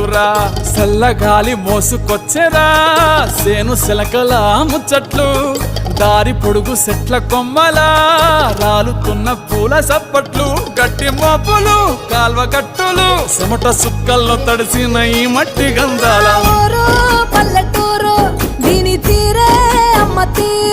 పల్లెటూరా చల్లగాలి మోసుకొచ్చెరా సేను శిలకల ముచ్చట్లు దారి పొడుగు సెట్ల కొమ్మలా రాలుతున్న పూల సప్పట్లు గట్టి మోపులు కాల్వ కట్టులు చెమట సుక్కల్లో తడిసిన ఈ మట్టి గంధాల పల్లెటూరు దీని తీరే అమ్మ తీరే